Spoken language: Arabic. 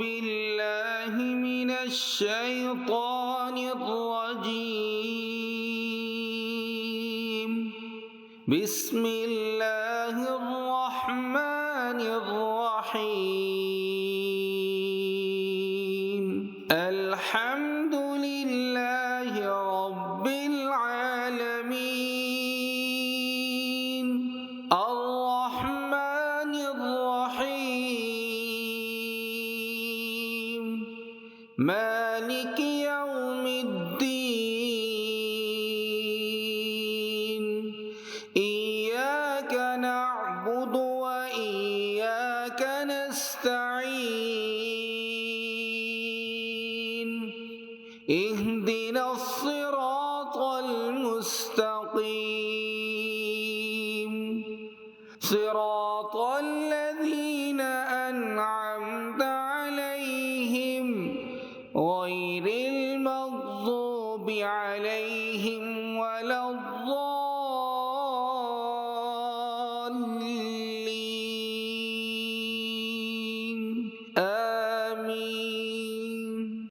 بالله من الشيطان الرجيم. بسم الله الرحمن الرحيم. الحمد لله رب العالمين. الرحمن الرحيم. مالك يوم الدين. إياك نعبد وإياك نستعين. اهدنا الصراط المستقيم. صراط الذين أنعمت عليهم غير المغضوب عليهم ولا الضالين.